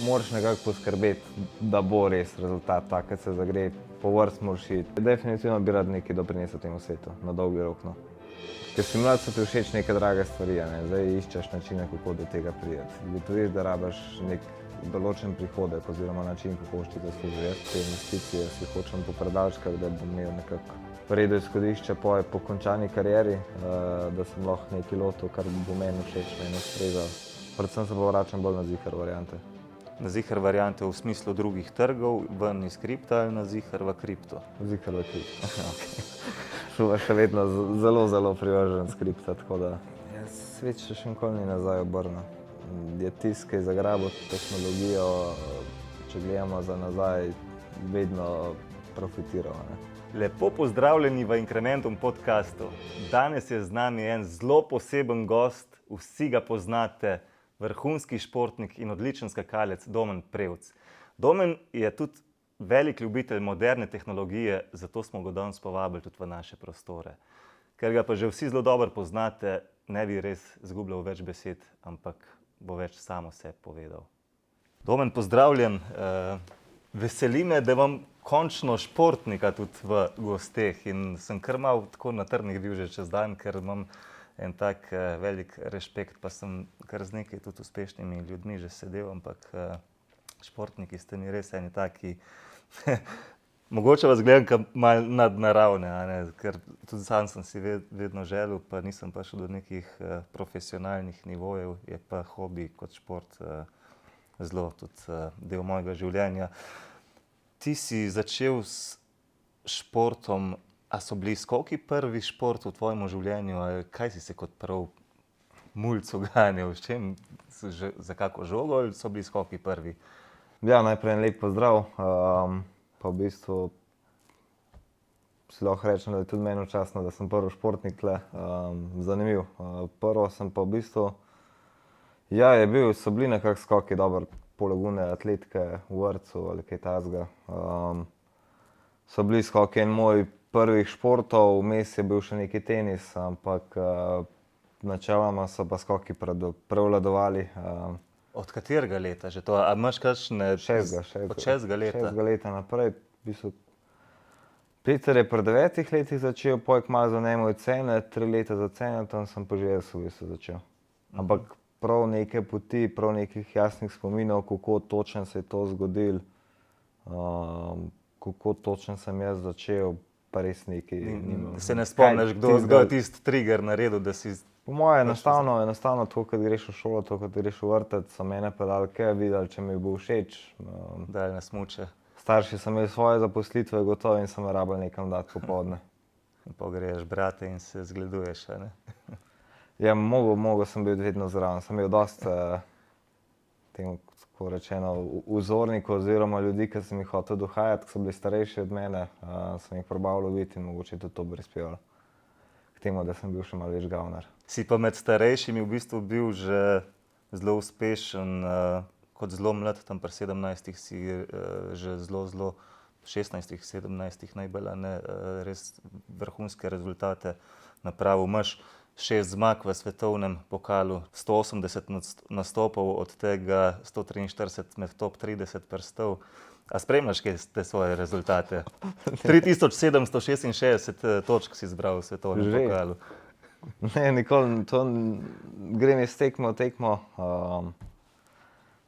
Moraš nekako poskrbeti, da bo res rezultat tak, kad se zagre, po vrst moraš iti. Definitivno bi rad nekaj doprinesel temu svetu, na dolgi rok, no. Ker si mlad, so ti všeč neke drage stvari, ne? Zdaj iščeš načine, kako do tega priti. Ugotoviš, da rabiš nek določen prihodek oziroma način, kako hočeš ti zaslužiti. Jaz te investicije si hočem popredalčkati, da bom imel nekako v redu izhodišče po končani karieri, da sem lahko nekaj lotil, kar bo meni všeč, meni ustrezal. Predvsem se pa vračam bolj na ziher variante. Na ziher variante v smislu drugih trgov, ven iz kripta ali na ziher v kripto? Ziher v kripto. Šuva še vedno zelo privržen skripta, tako da svet še nikoli ni nazaj obrnil. Je tisti, ki je zagrabil tehnologijo, če gledamo za nazaj, vedno profitiral, ne. Lepo pozdravljeni v Incrementum podcastu. Danes je z nami en zelo poseben gost, vsi ga poznate, vrhunski športnik in odličen skakalec Domen Prevc. Domen je tudi velik ljubitelj moderne tehnologije, zato smo ga danes povabili tudi v naše prostore. Ker ga pa že vsi zelo dobro poznate, ne bi res izgubljal več besed, ampak bo več samo sebi povedal. Domen, pozdravljen. Veseli me, da imam končno športnika tudi v gosteh in sem kar malo tako na trnih bil že čez dan, ker imam en tak velik rešpekt, pa sem kar z nekaj tudi uspešnimi ljudmi že sedel, ampak športniki ste mi res eni taki, mogoče vas gledam kot malo nadnaravne, a ne? Ker tudi sam sem si vedno želel, pa nisem prišel do nekih profesionalnih nivojev, je pa hobi kot šport zelo tudi del mojega življenja. Ti si začel s športom, a so bili skoki prvi šport v tvojem življenju, ali kaj si se kot prav mulc uganjal, s čem, za kako žogo, ali so bili skoki prvi? Ja, najprej en lep pozdrav, pa v bistvu si lahko rečem, da je tudi meni častno, da sem prvi športnik tle, zanimiv. Prvo sem pa v bistvu, so bili nekako skoki dobro, poleg one atletike v vrtcu ali kaj takega. So bili skoki en moj prvih športov, vmes je bil še neki tenis, ampak načeloma so pa skoki prevladovali. Od katerega leta že to? A imaš kakšne... Od šestega leta? Šestega leta naprej. V bistvu Peter je pri 9 letih začel, potem kmalu za njemu je cene, 3 leta za cene, tam sem pa že jaz v bistvu začel. Ampak prav neke poti, prav nekih jasnih spominov, kako točno se je to zgodilo, kako točno sem jaz začel, pa res nekaj nimam. Se ne spomniš, kdo je tisti trigger naredil, da si... Po moje enostavno tako, kad greš v šolo, tako, kad greš v vrtec, so mene pedalke videli, če mi bo všeč. Dali na smuče. Starši so imeli svoje zaposlitve gotovo in so me rabili nekam dati popoldne. Pogreješ brate in se zgleduješ, a ne? Ja, mogel sem biti vedno zraven. Sem imel dosti, temu tako rečeno, vzornikov oziroma ljudi, ki sem jih hotel dohajati, ki so bili starejši od mene, sem jih probal loviti in mogoče tudi to prispevalo k temu, da sem bil še malo več gavnar. Si pa med starejšimi v bistvu bil že zelo uspešen, kot zelo mlad, tam pri 17 si že zelo 16, 17 najbolj, ne, res vrhunske rezultate napravil. Imaš 6 zmag v svetovnem pokalu, 180 nastopov, od tega 143 med top 30 prstov. A spremljaš kaj te svoje rezultate? 3766 točk si zbral v svetovnem pokalu. Ne, nikoli, to grem iz tekme v tekmo.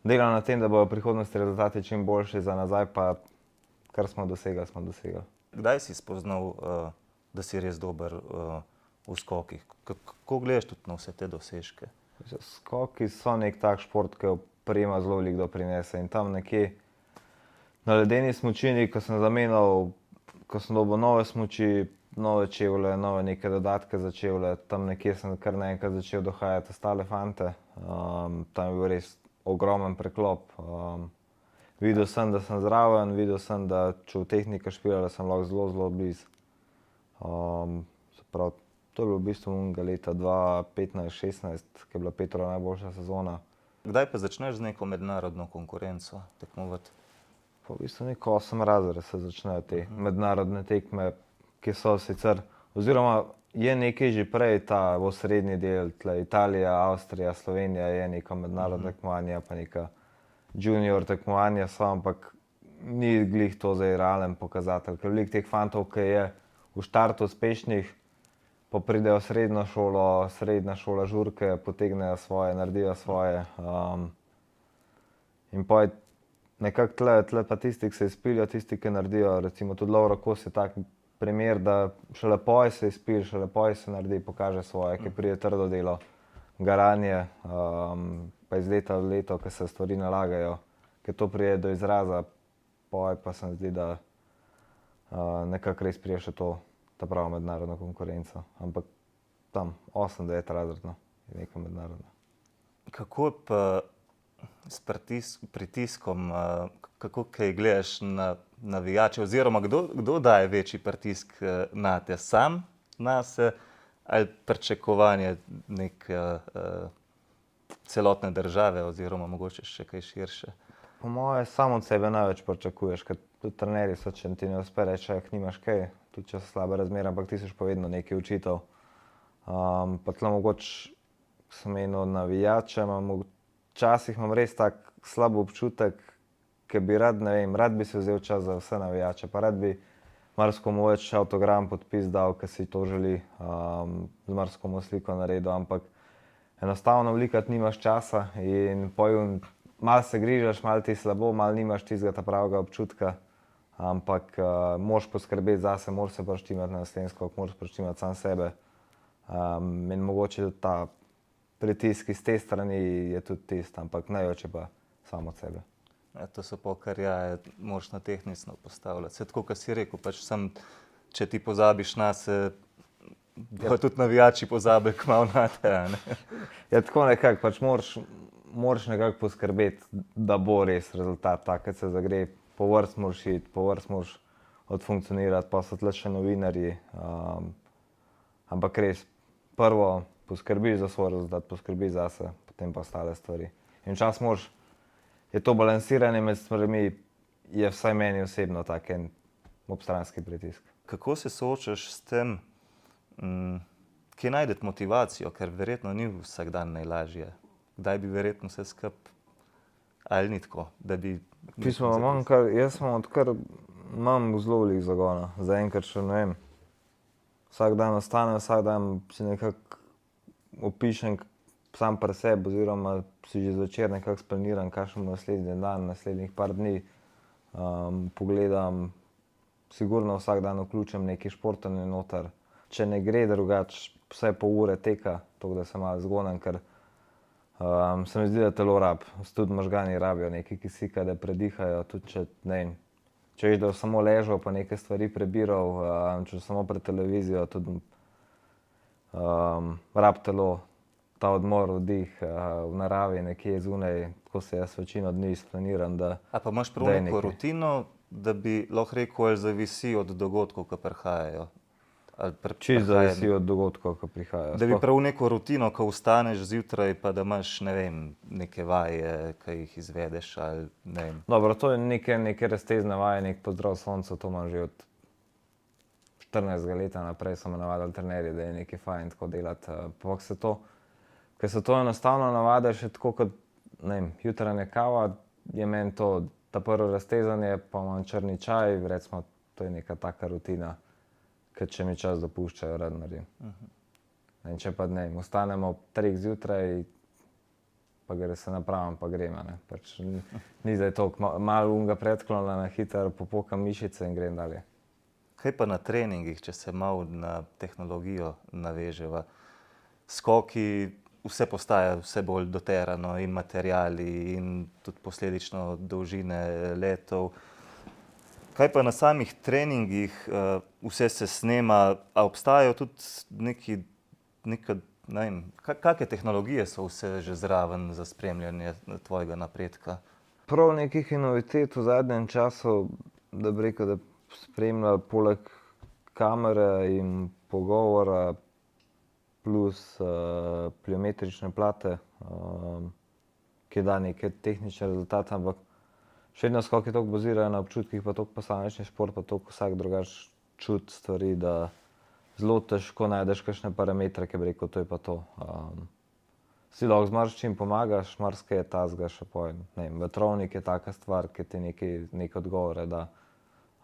Delam na tem, da bodo v prihodnosti rezultati čim boljši, za nazaj pa kar smo dosegli. Kdaj si spoznal, da si res dober v skokih? Kako gledaš tudi na vse te dosežke? Skoki so nek tak šport, ki oprema zelo veliko doprinese in tam nekje na ledeni smučini, ko sem zamenjal, ko sem dobil nove smuči, nove čevlje, nove neke dodatke za čevlje, tam nekje sem kar naenkrat začel dohajati ostale fante. Tam je bil res ogromen preklop. Videl sem, da sem zraven, videl sem, da če v tehnika špila, da sem lahko zelo blizu. Se pravi, to je bilo v bistvu onega leta 2015-16, ki je bila Petrova najboljša sezona. Kdaj pa začneš z neko mednarodno konkurenco tekmovati? Pa v bistvu neko 8 razred se začnejo te mednarodne tekme, ki so sicer, oziroma je nekaj že prej, ta osrednji del, tle Italija, Avstrija, Slovenija je neko mednarodno tekmovanje, pa neka junior tekmovanja so, ampak ni glih to zdaj realen pokazatelj, ker veliko teh fantov, ki je v štartu uspešnih, pa pridejo v srednja šola žurke, potegnejo svoje, naredijo svoje. In pa je nekako tle pa tisti, ki se izpilijo, tisti, ki naredijo, recimo tudi Lovro Kos je tak primer, da šele poj se izpili, šele poj se naredi, pokaže svoje, ki pride trdo delo, garanje, pa iz leta v leto, ki se stvari nalagajo, ki to pride do izraza, poj pa se mi zdi, da nekako res prije še ta prava mednarodna konkurenca. Ampak tam 8-9 razredno je neka mednarodna. Kako je pa s pritiskom, kako kaj gledaš na navijače, oziroma kdo daje večji pritisk nate, sam nase ali pričakovanje neke celotne države oziroma mogoče še kaj širše? Po moje sam od sebe največ pričakuješ, ker tudi trenerji so, če ti ne uspe reči, nimaš kaj, tudi če so slabe razmere, ampak ti si pa vedno nekaj učitelj. Pa tle mogoče sem menil navijače, včasih imam res tak slab občutek, ker bi rad bi si vzel čas za vse navijače, pa rad bi marsikomu več avtogram podpis dal, ker si to želi, z marsikomu sliko naredil, ampak enostavno velikokrat nimaš časa in malo se grižaš, malo ti slabo, malo nimaš tistega ta pravega občutka, ampak moraš poskrbeti zase, moraš se prištimati na naslednji skok, moraš prištimati sam sebe. In mogoče tudi ta pritisk iz te strani je tudi tisto, ampak največ je pa samo od sebe. To so pa kar moraš na tehnično postavljati. Vse tako, kot si rekel, pač sam, če ti pozabiš nase, bojo tudi navijači pozabili kmalu nate, a ne? Ja, tako nekako, pač moraš nekako poskrbeti, da bo res rezultat tak, kad se zagre, po vrst moraš iti, po vrst moraš odfunkcionirati, pa so tle še novinarji, ampak res, prvo poskrbiš za svoj rezultat, poskrbiš zase, potem pa ostale stvari. In včasih je to balansiranje med stvarmi, je vsaj meni osebno tak en obstranski pritisk. Kako se soočaš s tem, kje najdeti motivacijo, ker verjetno ni vsak dan najlažje? Kdaj bi verjetno vse skupaj, ali ni tako, da bi... Jaz imam zelo veliko zagona, zaenkrat še ne vem. Vsak dan ostanem, vsak dan si nekako opišem sam pri sebi, oziroma si že zvečer nekako splaniram, kakšen bo naslednji dan, naslednjih par dni. Pogledam, sigurno vsak dan vključim nekaj športanja noter. Če ne gre drugače, vsaj pol ure teka, tako da se malo zgonem, ker se mi zdi, da telo tudi možgani rabijo nekaj kisika, da predihajo, tudi če, ne vem, če veš, da bo samo ležal pa neke stvari prebiral, če samo pred televizijo, tudi rab telo, ta odmor, vdih v naravi, nekje zunaj, tako se jaz večino dni splaniram, da... A pa imaš prav neko rutino, da bi lahko rekel, ali zavisi od dogodkov, ki prihajajo? Čisto zavisi od dogodkov, ki prihajajo. Da bi prav neko rutino, ko vstaneš zjutraj, pa da imaš, ne vem, neke vaje, ki jih izvedeš, ali ne vem. Dobro, to je neke raztezne vaje, nek pozdrav soncu, to imam že od 14 leta naprej, so me navadili trenerji, da je nekaj fajn tako delati. Ker se to enostavno navadiš, je tako kot, ne vem, jutranja kava, je meni to, ta prvo raztezanje, pa imam črni čaj, recimo, to je neka taka rutina, ker če mi čas dopuščajo, rad naredim. In če pa ne, ostanemo ob 3 zjutraj, pa se napravim, pa grem, ne. Pač ni zdaj toliko, malo unga predklona, na hitro popokam mišice in grem dalje. Kaj pa na treningih, če se malo na tehnologijo naveževa? Skoki, vse postaja vse bolj doterano, in materiali, in tudi posledično dolžine letov. Kaj pa na samih treningih, vse se snema, a obstajajo tudi kakšne tehnologije so vse že zraven za spremljanje tvojega napredka? Prav nekih inovitet v zadnjem času, da bi rekel, da spremljali poleg kamere in pogovora plus pliometrične plate, ki da neke tehnične rezultate, ampak še vedno skoki toliko bazirajo na občutkih, pa toliko posamični šport, pa toliko vsak drugače čuti stvari, da zelo težko najdeš kakšne parametre, ki bi rekel, to je pa to. Si lahko z marsičim pomagaš, marsikaj je tazga še pojem. Vetrovnik je taka stvar, ki ti neki odgovore da,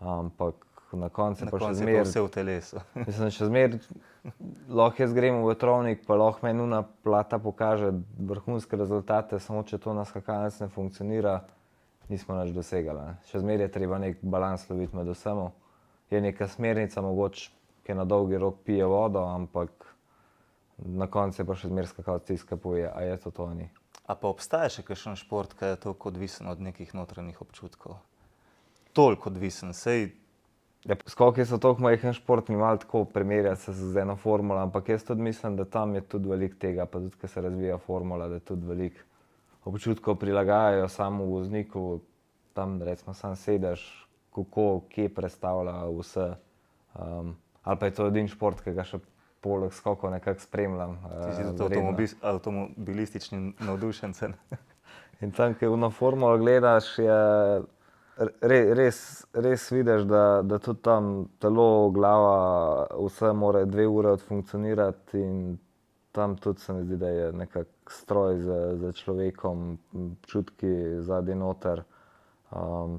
ampak na koncu pa še je zmer. pa vse v telesu. Mislim, še zmer lahko jaz grem v vetrovnik, pa lahko meni una plata pokaže vrhunske rezultate, samo če to na skakalnici ne funkcionira, nismo nič dosegali. Ne. Še zmer je treba nek balans loviti med vsemu. Je neka smernica mogoče, ki na dolgi rok pije vodo, ampak na koncu je pa še zmer skakalec tiska poje, a je to ni. A pa obstaja še kakšen šport, ki je toliko odvisen od nekih notranjih občutkov? Toliko odvisen, sej... Ja, skoki so toliko majhen šport, mi malo tako primerjati se z eno formulo, ampak jaz tudi mislim, da tam je tudi veliko tega, pa tudi, ko se razvija formula, da tudi veliko občutkov prilagajajo samo vozniku, tam recimo sam sedež, kako, kje predstavlja vse. Ali pa je to edini šport, ki ga še poleg skokov nekako spremljam. Ti si tudi avtomobilistični navdušencen. In tam, ko na formulo gledaš, je res vidiš, da tudi tam telo, glava, vse mora 2 ure odfunkcionirati in tam tudi se mi zdi, da je nekak stroj za človekom, občutki zadaj noter,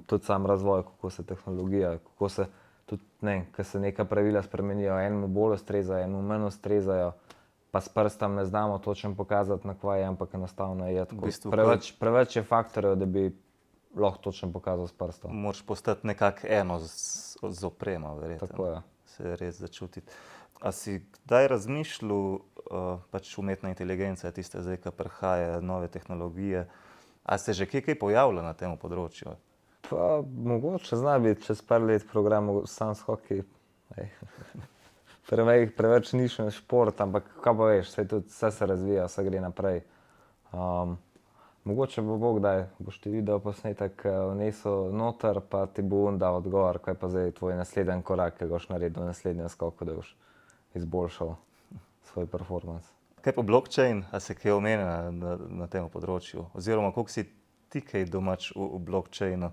tudi sam razvoj, kako se tehnologija, kako se tudi, ko se neka pravila spremenijo, enemu bolj ustrezajo, enemu manj ustrezajo, pa s prstom ne znamo točno pokazati, na kva je, ampak enostavno je tako. Preveč je faktorjev, da bi lahko točno pokazal s prstom. Moraš postati nekako eno z opremo, verjetno. Tako je. Se res začutiti. A si kdaj razmišljal, pač umetna inteligenca je tista zdaj, ki prihaja, nove tehnologije, a se že kaj pojavlja na tem področju? Pa mogoče zna biti čez par let program sam skoki. Preveč nišen šport, ampak kaj pa veš, vse se razvija, vse gre naprej. Mogoče bo kdaj, boš ti video posnetek vnesel noter, pa ti bo on dal odgovor, kaj pa zdaj tvoj naslednji korak, ki ga boš naredil v naslednjem skoku, da boš izboljšal svoj performance. Kaj pa blockchain, a se kaj omenja na tem področju? Oziroma, koliko si ti kaj domač v blockchainu?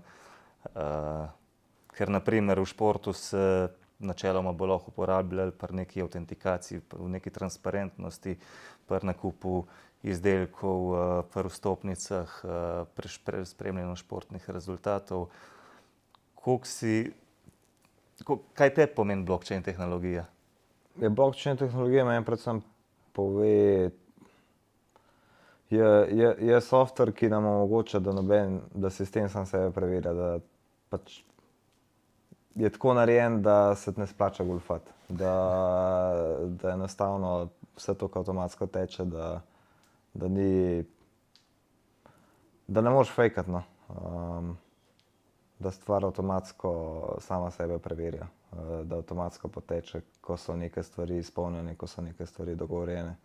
Ker naprimer v športu se načeloma bo lahko uporabljali pri neki autentikaciji, v neki transparentnosti, pri nakupu izdelkov, pri vstopnicah, pri spremljanju športnih rezultatov. Kaj te pomeni blockchain tehnologija? Blockchain tehnologija meni predvsem pove, je software, ki nam omogoča, da sistem sam sebe preverja, da pač je tako narejen, da se ne splača goljufati, da enostavno vse to avtomatsko teče, da ne moreš fejkati, no. Da stvar avtomatsko sama sebe preverja, da avtomatsko poteče, ko so neke stvari izpolnjene, ko so neke stvari dogovorjene.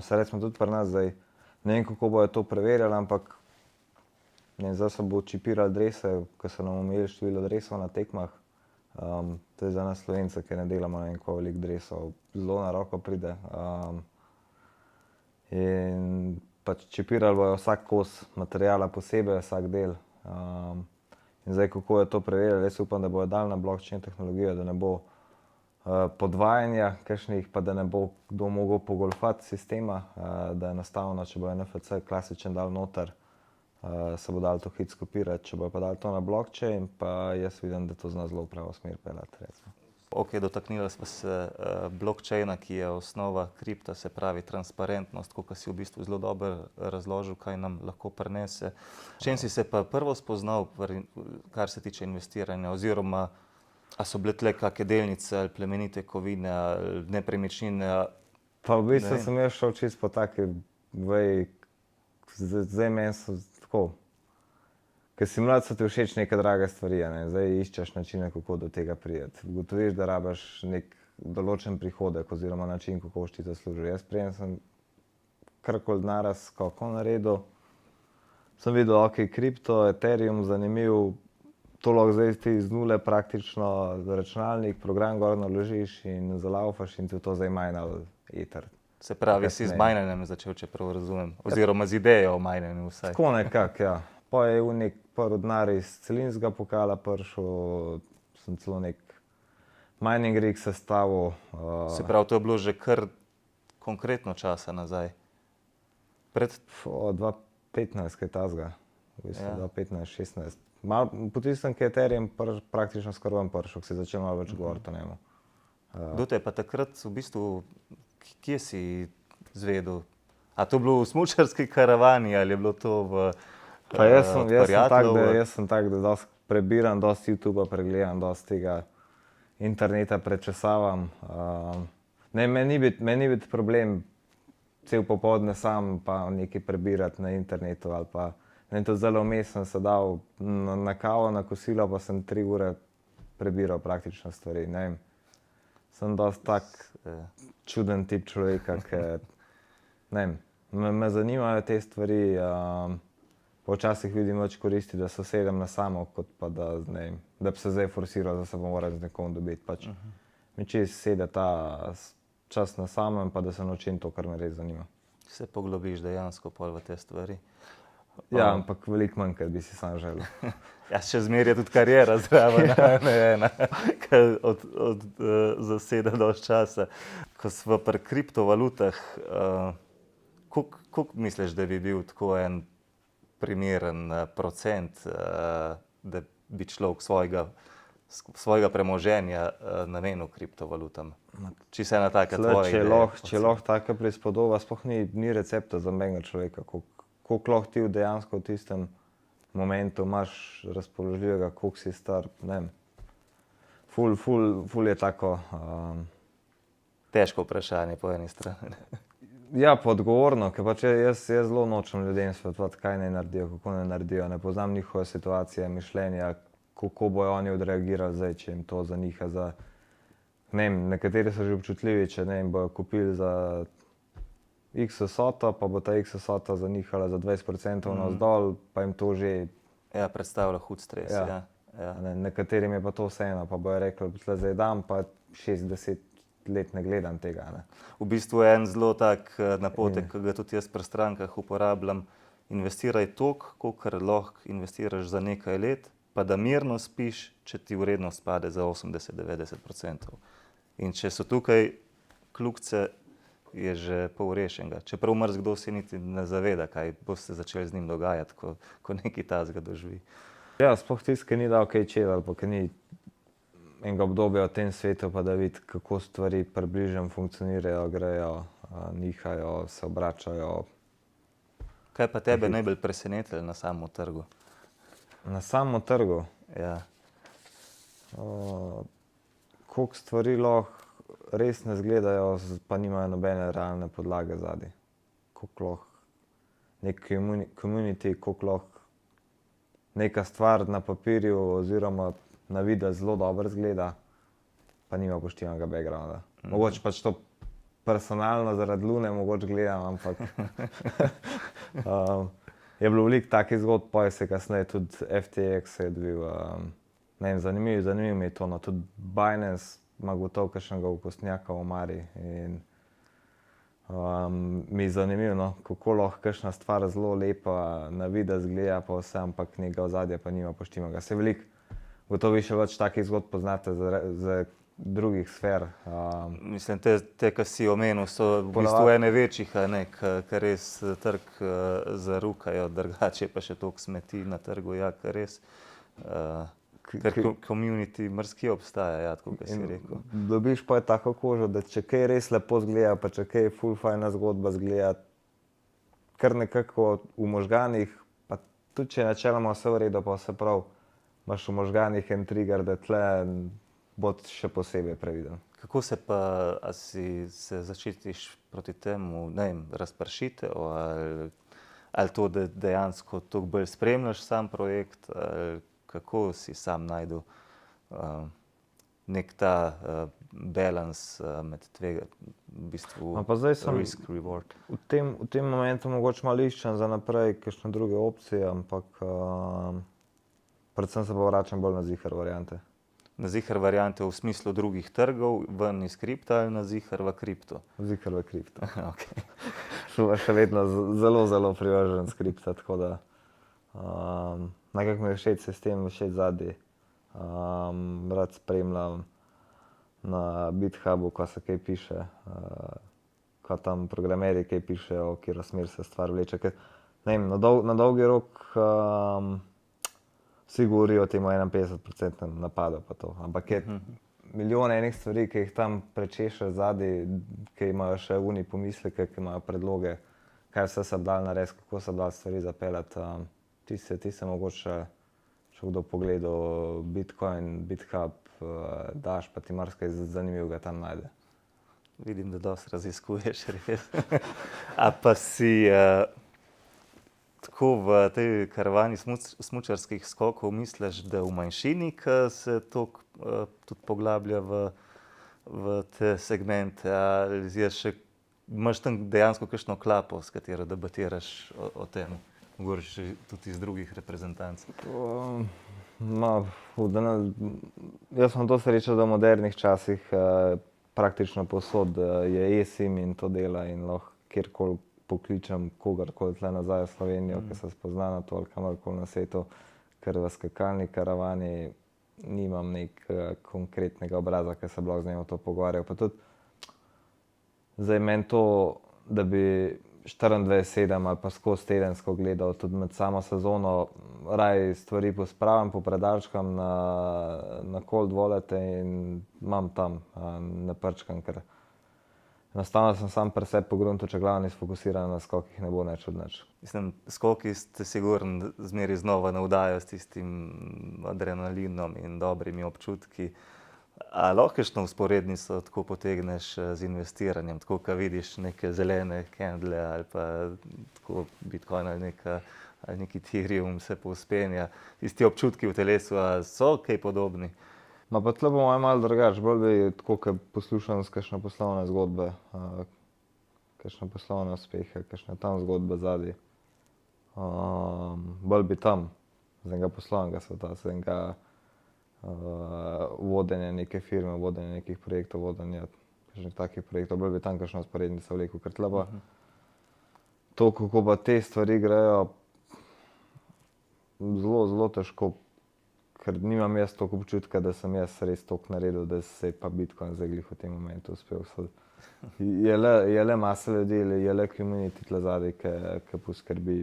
Se recimo tudi pri nas zdaj, ne vem, kako bojo to preverjali, ampak zdaj se bo čipirali drese, ko so nam omejili število dresov na tekmah. To je za nas Slovence, ki ne delamo ne vem koliko veliko dresov, zelo na roko pride. In pač čipirali bojo vsak kos materiala posebej, vsak del. In zdaj, kako je to preverjali, jaz upam, da bojo dali na blockchain tehnologijo, da ne bo podvajanja kakšnih, pa da ne bo kdo mogel pogoljufati sistema, da enostavno, če bo NFC klasičen dal noter, se bo dalo to hit skopirati, če bo pa dali to na blockchain, pa jaz vidim, da to zna zelo v pravo smer peljati, recimo. Ok, dotaknila smo se blockchaina, ki je osnova kripta, se pravi transparentnost, kot si v bistvu zelo dobro razložil, kaj nam lahko prinese. Čem si se pa prvo spoznal, kar se tiče investiranja, oziroma a so bile tle kakšne delnice ali plemenite kovine ali nepremičnine? Pa v bistvu sem jaz šel čisto po taki veji, zdaj meni so tako, ker si mlad, so ti všeč neke drage stvari, zdaj iščeš načine, kako do tega priti. Ugotoviš, da rabiš nek določen prihodek oziroma način, kako boš ti to služil. Jaz preden sem karkoli denarja s skokom naredil, sem videl, ok, kripto, Ethereum, zanimiv, to lahko zdaj ti iz nule praktično računalnik, program gor naložiš in zalaufaš in ti to zdaj minal Ether. Se pravi, si z minanjem začel, če prav razumem, oziroma z idejo o minanju vsaj. Tako nekako, ja. Pa je v nek prvi denar iz celinskega pokala prišel, sem celo nek mining rig sestavil. Se pravi, to je bilo že kar konkretno časa nazaj. O, 2015, kaj tazga. V bistvu Ja. 2015, 16. Po tistem, ki je Ethereum praktično skoraj vam prišel, ko se je začel malo več govoriti o njemu. Kdo te je pa takrat v bistvu, kje si zvedel? A to bilo v smučarski karavani ali je bilo to v Pa jaz od sem prijateljev? tak, da dosti prebiram, dosti YouTubea pregledam, dosti tega interneta prečesavam. Ne, meni ni biti problem cel popoldne sam pa nekaj prebirati na internetu ali pa ne, to zelo vmes sem se dal na kavo, na kosilo, pa sem 3 ure prebiral praktično stvari, ne vem. Sem dosti tak čuden tip človeka, ki, ne vem, me zanimajo te stvari, pa včasih vidim več koristi, da se usedem na samo, kot pa da, ne vem, da bi se zdaj forsiral, da se bom moral z nekom dobiti, pač. Mi čisto sede ta čas na samem, pa da se naučim to, kar me res zanima. Se poglobiš dejansko pol v te stvari. Ja, ampak veliko manj, kot bi si sam želel. Ja, še zmeraj je tudi kariera zraven, ne ena, ki zaseda dosti časa. Ko smo pri kriptovalutah, koliko misliš, da bi bil tako en primeren procent, da bi človek svojega premoženja namenil kriptovalutam? Če se ena taka tvoja ideja. Če lahko taka prispodoba, sploh ni recepta za nobenega človeka, koliko lahko ti dejansko v tistem momentu imaš razpoložljivega, koliko si star, ne vem. Ful je tako. Težko vprašanje po eni strani. Ja, pa odgovorno, ker pač jaz zelo nočem ljudem svetovati, kaj naj naredijo, kako naj naredijo. Ne poznam njihove situacije, mišljenja, kako bojo oni odreagirali zdaj, če jim to zaniha za, ne vem, nekateri so že občutljivi, če ne vem, bojo kupili za x vsoto, pa bo ta x vsota zanihala za 20% navzdol, pa jim to že... Ja, predstavlja hud stres, ja. Nekaterim je pa to vseeno, pa bojo rekli, tle zdaj dam, pa 60 let ne gledam tega, ne. V bistvu je en zelo tak napotek, ki ga tudi jaz pri strankah uporabljam. Investiraj toliko, kolikor lahko investiraš za nekaj let, pa da mirno spiš, če ti vrednost pade za 80-90%. In če so tukaj kljukice, je že pol rešenega. Čeprav marsikdo si niti ne zaveda, kaj boste začeli z njim dogajati, ko nekaj takega doživi. Ja, sploh tisti, ki ni dal kaj čez ali pa ki ni enega obdobja v tem svetu, pa da vidi, kako stvari približno funkcionirajo, grejo, nihajo, se obračajo. Kaj pa tebe najbolj presenetilo na samem trgu? Na samem trgu? Ja. Koliko stvari lahko res ne izgledajo, pa nimajo nobene realne podlage zadaj. Koliko lahko nek community, koliko lahko neka stvar na papirju oziroma na videz zelo dobro izgleda, pa nima upoštevanega backgrounda. Mogoče pač to personalno zaradi Lune mogoče gledam, ampak je bilo veliko takih zgodb, pa je se kasneje tudi FTX se je odvil. Ne vem, zanimivo mi je to, no, tudi Binance ima gotovo kakšnega okostnjaka v omari in mi je zanimivo, no, kako lahko kakšna stvar zelo lepa na videz gleda, pa vse, ampak nekega ozadja pa nima upoštevanega. Se veliko, gotovo vi še več takih zgodb poznate z drugih sfer. Mislim, te, ki si omenil, so v bistvu ene večjih, ki res trg zarukajo, drugače pa še toliko smeti na trgu, ja, ki res, ker community marsikje obstaja, ja, tako kot si rekel. Dobiš pa tako kožo, da če kaj res lepo zgleda, pa če kaj ful fajna zgodba zgleda, kar nekako v možganih, pa tudi če načeloma vse v redu, pa vse prav, imaš v možganih en trigger, da tle bod še posebej previden. Kako se pa, a si se začutiš proti temu, ne vem, razpršitev ali to, da dejansko toliko bolj spremljaš sam projekt, ali kako si sam najdel nek ta balans med tvega, v bistvu risk, reward? V tem momentu mogoče malo iščem za naprej kakšne druge opcije, ampak predvsem se pa vračam bolj na ziher variante. Na ziher variante v smislu drugih trgov, ven iz kripta ali na ziher v kripto? Ziher v kripto. Okay. Sem še vedno zelo privržen s kripta, tako da nekako mi je všeč sistem, všeč zadaj. Rad spremljam na GitHubu, ko se kaj piše, ko tam programerji kaj pišejo, v katero smer se stvar vleče. Ker, ne vem, na dolgi rok vsi govorijo o tem 51% napadu pa to, ampak je milijone enih stvari, ki jih tam prečešajo zadaj, ki imajo še uni pomisleke, ki imajo predloge, kaj vse se dal narediti, kako se dal stvari zapeljati. Ti se mogoče še kdo pogledal Bitcoin, BitHub, daš, pa ti marsikaj zanimivega tam najde. Vidim, da dosti raziskuješ, res. A pa si tako v tej karavani smučarskih skokov misliš, da v manjšini, ki se toliko tudi poglablja v te segmente, ali imaš tam dejansko kakšno klapo, s katero debatiraš o tem, mogoče tudi iz drugih reprezentanc? Jaz sem to srečal, da v modernih časih praktično povsod je eSIM in to dela in lahko kjerkoli pokličem kogarkoli tle nazaj v Slovenijo, ki se spozna na to ali kamorkoli na svetu, ker v skakalni karavani nimam konkretnega obraza, ki se lahko z njim to pogovarjal. Pa tudi zdaj meni to, da bi 24/7 ali pa skozi tedensko gledal tudi med samo sezono, raje stvari pospravim, popredalčkam na cold wallete in imam tam, ne prčkam, ker enostavno sem sam pri sebi pogruntil, če glavni sfokusiran na skokih, ne bo nič od nič. Mislim, skoki ste sigurno zmeri znova navdajo s tistim adrenalinom in dobrimi občutki. A lahko kakšno vzporednico tako potegneš z investiranjem, tako ko vidiš neke zelene kendle ali pa tako Bitcoin ali neki Ethereum se povzpenja, tisti občutki v telesu, a so kaj podobni? Ma pa tle bo malo drugače, bolj bi tako, ko poslušam z kakšne poslovne zgodbe, kakšne poslovne uspehe, kakšne tam zgodbe zadaj. Bolj bi tam, z enega poslovnega sveta, z enega vodenja neke firme, vodenja nekih projektov, vodenja kakšnih takih projektov, bolj bi tam kakšno vzporednico vlekel, ker tle pa to, kako pa te stvari grejo, zelo, zelo težko, ker nimam jaz toliko občutka, da sem jaz res toliko naredil, da se je pa Bitcoin zdaj glih v tem momentu uspel. Je le masa ljudi, je le community tle zadaj, ki poskrbi,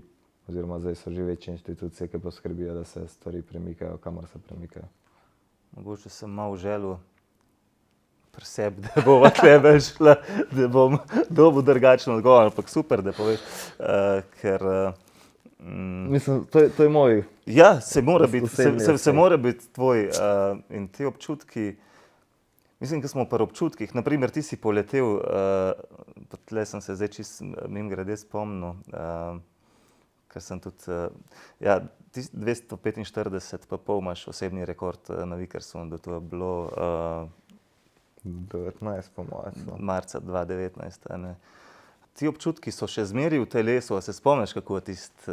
oziroma zdaj so že večje institucije, ki poskrbijo, da se stvari premikajo, kamor se premikajo. Mogoče sem malo želel pri sebi, da bova tebe šla, da bom dobil drugačen odgovor, ampak super, da poveš, ker Mislim, to je moj. Ja, se mora biti tvoj in ti občutki, mislim, ko smo pri občutkih, naprimer ti si poletel, pa tle sem se zdaj čisto mimogrede spomnil, ker sem tudi, ja, 245 pa pol imaš osebni rekord na Vikersundu, to je bilo 19 po moje. Marca 2019, a ne. Ti občutki so še zmeri v telesu, a se spomniš, kako je tisti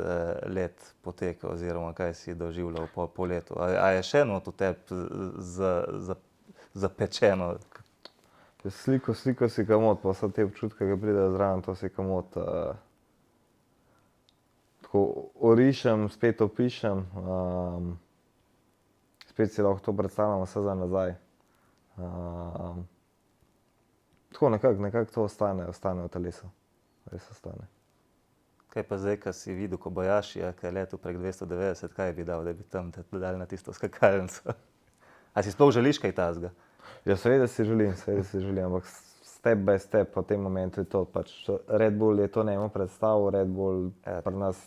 let potekel oziroma kaj si doživljal po letu? A je še eno v tebi zapečeno? Sliko si kamot, pa vse te občutke, ki pridejo zraven, to si kamot tako orišem, spet opišem, spet si lahko to predstavljam vse za nazaj. Tako nekako to ostane v telesu. Res ostane. Kaj pa zdaj, ko si videl Kobayashija, ki je letel prek 290, kaj bi dal, da bi tam te dali na tisto skakalnico? A si sploh želiš kaj takega? Ja, seveda si želim, ampak step by step v tem momentu je to pač. Red Bull je to njemu predstavil, Red Bull pri nas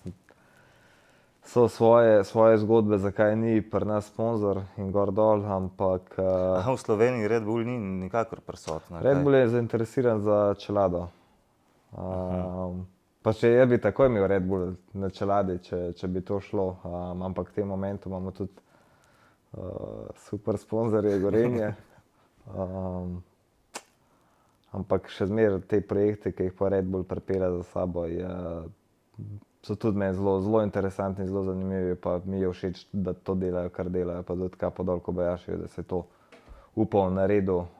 so svoje zgodbe, zakaj ni pri nas sponzor in gor dol, ampak Aha, v Sloveniji Red Bull ni nikakor prisoten. Red Bull je zainteresiran za čelado. Pa če je bi takoj imel Red Bull na čeladi, če bi to šlo, ampak v tem momentu imamo tudi super sponzorje Gorenje. Ampak še zmeraj te projekte, ki jih pa Red Bull pripelje za sabo, so tudi meni zelo interesantni, zelo zanimivi, pa mi je všeč, da to delajo, kar delajo, pa tudi kapo dol Kobayashiju, da se je to upal naredil.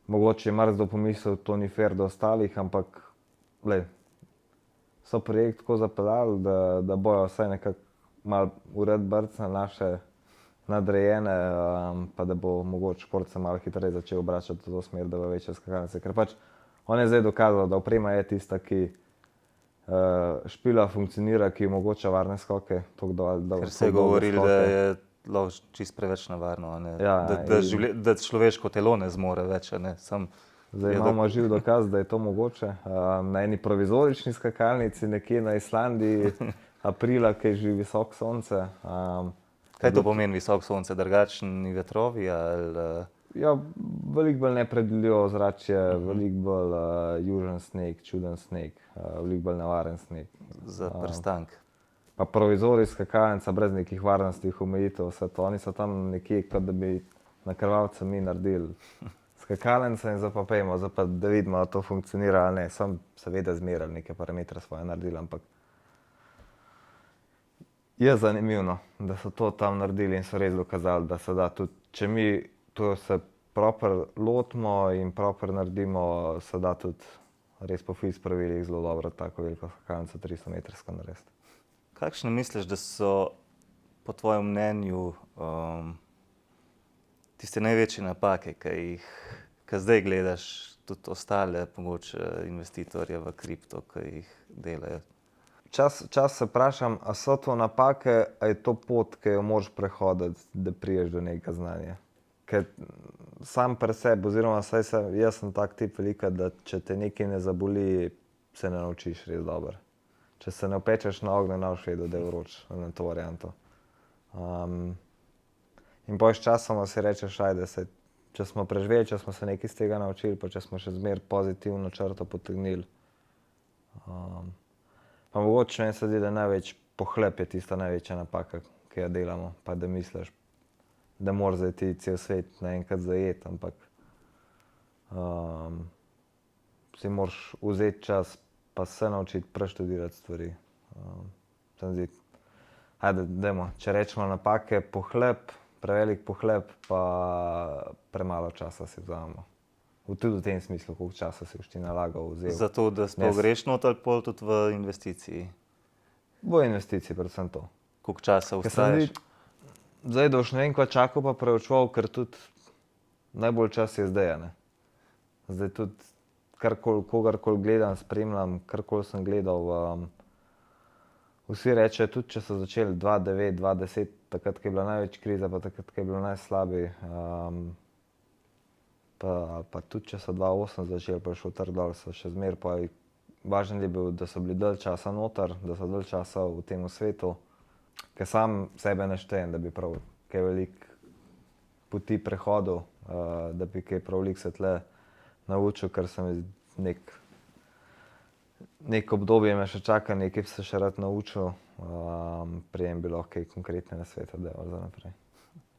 Mogoče je marsikdo pomislil, to ni fair do ostalih, ampak so projekt tako zapeljali, da bojo vsaj nekako malo ured brc na naše nadrejene, pa da bo mogoče šport se malo hitreje začel obračati v to smer, da bo večje skakalnice. Ker pač On je zdaj dokazal, da oprema je tista, ki špila funkcionira, ki omogoča varne skoke. Ker se je govorilo, da je lahko čist preveč nevarno, ne? Ja, da človeško telo ne zmore več. Ne? Zdaj imamo živ dokaz, da je to mogoče. Na eni provizorični skakalnici nekje na Islandiji aprila, ki je že visoko sonce. Kaj to pomeni visoko sonce? Drugačni vetrovi? Ali... Ja, veliko bolj nepredvidljivo ozračje, veliko bolj južen sneg, čuden sneg, veliko bolj nevaren sneg. Za prstank. Pa provizorijska skakalnica brez nekih varnostnih omejitev, vse to. Oni so tam nekje, kot da bi na krvavce mi naredili skakalnice in zdaj pa pojmo, zdaj pa da vidimo, da to funkcionira ali ne. Sam seveda zmerali neke parametre svoje naredili, ampak je zanimivo, da so to tam naredili in so res dokazali, da se da tudi, če mi to se proper lotimo in proper naredimo, se da tudi res po FIS pravilih zelo dobro tako veliko skakalnico 300 metrsko narediti. Kakšne misliš, da so po tvojem mnenju tiste največje napake, ki zdaj gledaš tudi ostale mogoče investitorje v kripto, ki jih delajo? Čas se vprašam, a so to napake, a je to pot, ki jo moraš prehoditi, da priješ do nekega znanja. Ker sam pri sebi, oziroma jaz sem tak tip velika, da če te nekaj ne zaboli, se ne naučiš res dobro. Če se ne opečeš na ognju, ne boš vedel, da je vroč, na to varianto. In potem s časom si rečeš, ajde, če smo preživeli, če smo se nekaj iz tega naučili, pa če smo še zmeraj pozitivno črto potegnili. Pa mogoče meni se zdi, da največ pohlep je tista največja napaka, ki jo delamo, pa da misliš, da moraš zdaj ti cel svet naenkrat zajeti, ampak si moraš vzeti čas, pa se naučiti preštudirati stvari. Se mi zdi, ajde, dajmo, če rečemo napake, pohlep, prevelik pohlep, pa premalo časa si vzamemo. Tudi v tem smislu, koliko časa si boš ti nalagal, vzel. Zato, da sploh greš noter pol tudi v investiciji? V investiciji predvsem to. Koliko časa vztrajaš? Zdaj, da boš ne vem, kaj čakal pa preučeval, ker tudi najbolj čas je zdaj, ne. Zdaj tudi kogarkoli gledam, spremljam, karkoli sem gledal, vsi rečejo, tudi če so začeli 2009, 2010, takrat, ko je bila največ kriza, pa takrat, ko je bilo najslabije, pa tudi če so 2008 začeli, pa je šel trg dol, so še zmeraj, važno je bil, da so bili dalj časa noter, da so dalj časa v tem svetu, ker sam sebe ne štejem, da bi prav kaj veliko poti prehodil, da bi kaj prav veliko se tle naučil, ker sem neko obdobje me še čaka, nekaj se še rad naučil, preden bi lahko kaj konkretne nasvete delal za naprej.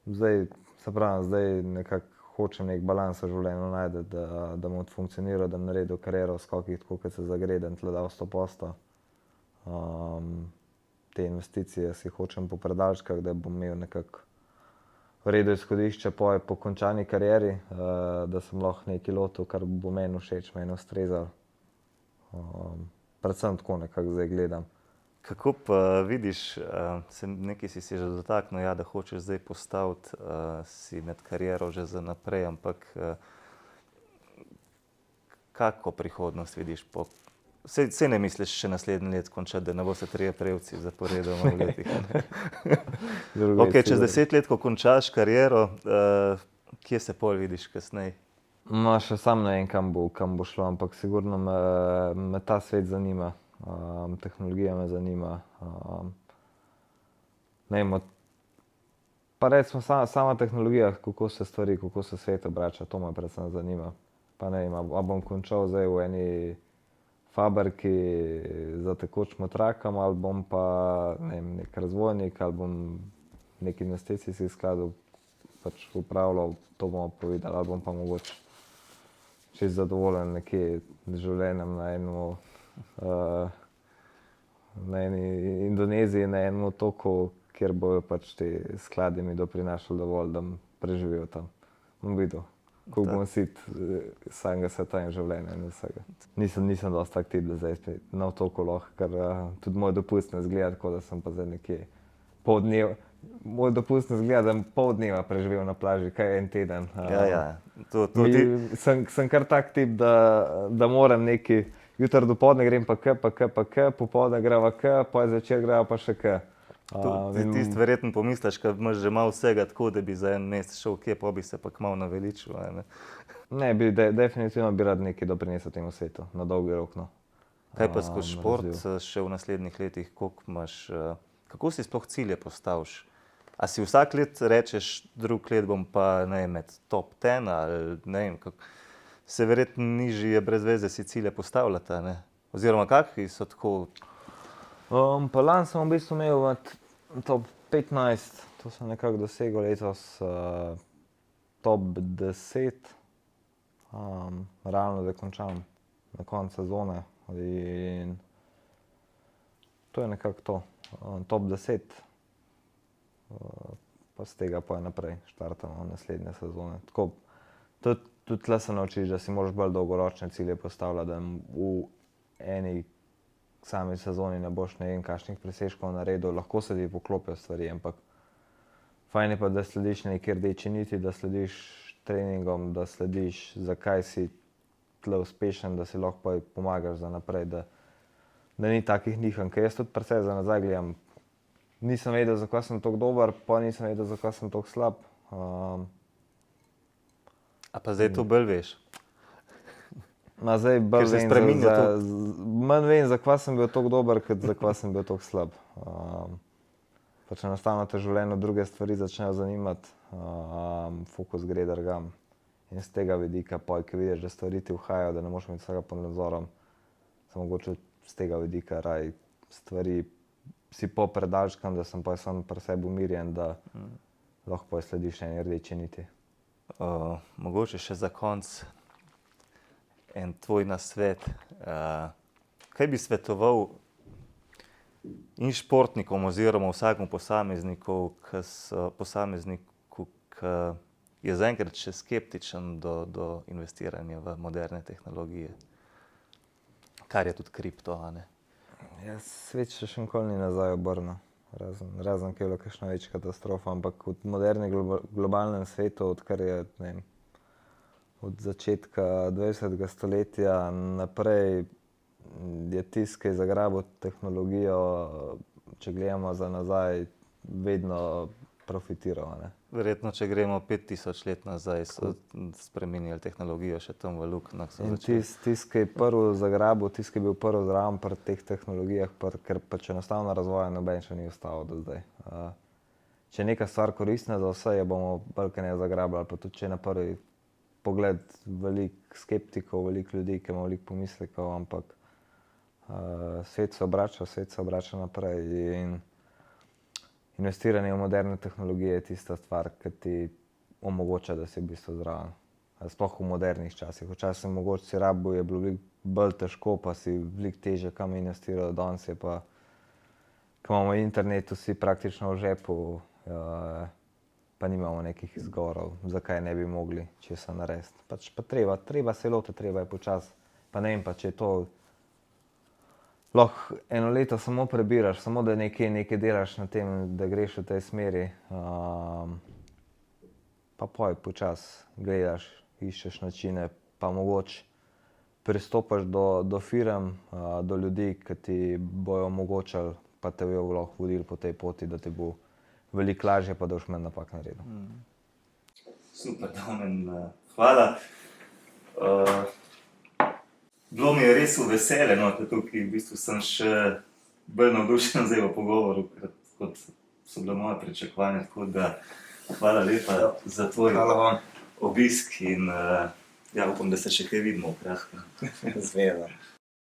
Zdaj, se pravim, zdaj nekako hočem nek balans v življenju najti, da bom funkcioniral, da bom naredil kariero v skokih, tako kot se zagredem, tle dal 100%. Te investicije si hočem po predalčkah, da bom imel nekako v redu izhodišče po končani karieri, da sem lahko nekaj lotil, kar bo meni všeč, meni ustrezalo. Predvsem tako nekako zdaj gledam. Kako pa vidiš, nekaj si že dotaknil, ja, da hočeš zdaj postaviti si med kariero že za naprej, ampak kako prihodnost vidiš po... Saj ne misliš še naslednji let končati, da ne boste 3 prevci zaporedoma v letih. Ok, čez 10 let, ko končaš kariero, kje se pol vidiš kasneje? No, še sam ne vem, kam bo šlo, ampak sigurno me ta svet zanima, tehnologija me zanima. Ne vem, pa recimo sama tehnologija, kako se stvari, kako se svet obrača, to me predvsem zanima. Pa ne vem, a bom končal zdaj v eni fabriki za tekočim trakom, ali bom pa, ne vem, nek razvojnik, ali bom nek investicijski sklad pač upravljal, to bomo povedali, ali bom pa mogoče čisto zadovoljen nekje z življenjem na eni Indoneziji, na enem otoku, kjer bojo pač ti skladi mi doprinašali dovolj, da bom preživel tam. Bom videl, koliko bom sit samega sveta in življenja in vsega. Nisem dosti tak tip, da zdaj spet na otoku lahko, ker tudi moj dopust ne izgleda tako, da sem pa zdaj nekje pol moj dopust ne zgleda, da sem pol dneva preživel na plaži, kaj en teden. Ja. Sem kar tak tip, da moram neki, jutri dopoldne grem pa k, popoldne greva k, pol zvečer greva pa še k. Tisti verjetno pomisliš, ko imaš že malo vsega tako, da bi za en mesec šel kje, pa bi se pa kmalu naveličil. Ne, definitivno bi rad nekaj doprinesel temu svetu, na dolgi rok. No. Kaj pa skozi šport še v naslednjih letih, kako si sploh cilje postaviš? A si vsak let rečeš, drug let bom pa med top 10 ali ne vem, se verjetno nižji je brez veze si cilje postavljata, ne? Oziroma kakvi so tako? Pa lani sem v bistvu imel top 15, to sem nekako dosegel letos top 10, realno da končam na koncu sezone in to je nekako to, top 10, pa z tega pa naprej štartamo naslednje sezone. Tako, tudi tukaj se naučiš, da si moraš bolj dolgoročne cilje postavljati, da v eni sami sezoni ne boš ne vem kakšnih presežkov naredil, lahko se ti poklopijo stvari, ampak fajn je pa, da slediš neki rdeči niti, da slediš treningom, da slediš, zakaj si tle uspešen, da si lahko pomagaš za naprej, da ni takih nihanj, ker jaz tudi pri sebi za nazaj gledam, nisem vedel, zakaj sem tako dober, pa nisem vedel, zakaj sem tako slab. A pa zdaj to bolj veš? Zdaj bolj manj vem, zakaj sem bil tako dober, kot zakaj sem bil tako slab. Pač enostavno te življenju druge stvari začnejo zanimati, fokus gre drugam. In z tega vidika, ko vidiš, da stvari ti uhajajo, da ne moreš imeti vsega pod nadzorom, sem mogoče z tega vidika raj stvari si popredalčkam, da sem pa sam pri sebi umirjen, da lahko slediš eni rdeči niti. Mogoče še za konec en tvoj nasvet. Kaj bi svetoval in športnikom oziroma vsakemu posamezniku, ki je zaenkrat še skeptičen do investiranja v moderne tehnologije, kar je tudi kripto, a ne? Ja, svet še nikoli ni nazaj obrnil, razen ki je bila kakšna večja katastrofa, ampak v modernem globalnem svetu, odkar je, ne vem, od začetka 20. stoletja naprej, je tisti, ki je zagrabil tehnologijo, če gledamo za nazaj, vedno profitiral, ne. Verjetno, če gremo 5000 let nazaj, so spremenili tehnologijo še tam v luknjah. In tisti, ki je prvi zagrabil, tisti, ki je bil prvi zraven pri teh tehnologijah, ker pač enostavno razvoja noben še ni ustavil do zdaj. Če je neka stvar koristna za vse, jo bomo bolj ne zagrabljali, pa tudi če na prvi pogled veliko skeptikov, veliko ljudi, ki ima veliko pomislekov, ampak svet se obrača naprej in investiranje v moderne tehnologije je tista stvar, ki ti omogoča, da si v bistvu zraven. Sploh v modernih časih. Včasih mogoče si rabil, je bilo veliko bolj težko, pa si veliko težje kam investiral, danes je pa, ko imamo internet vsi praktično v žepu, pa nimamo nekih izgovorov, zakaj ne bi mogli česa narediti. Pač pa treba se lotiti, treba je počasi. Pa ne vem pa, če je to lahko eno leto samo prebiraš, samo da nekaj delaš na tem, da greš v tej smeri, pa počasi gledaš, iščeš načine, pa mogoče pristopaš do firm, do ljudi, ki ti bojo omogočali, pa te bojo lahko vodili po tej poti, da ti bo veliko lažje, pa da boš manj napak naredil. Super, Domen, hvala. Bilo mi je res v veselje, no, tukaj v bistvu sem še bolj navdušen zdaj v pogovoru, kot so bila moja pričakovanja, tako da hvala lepa za tvoj obisk in upam, da se še kaj vidimo v kratkem. Zmerno.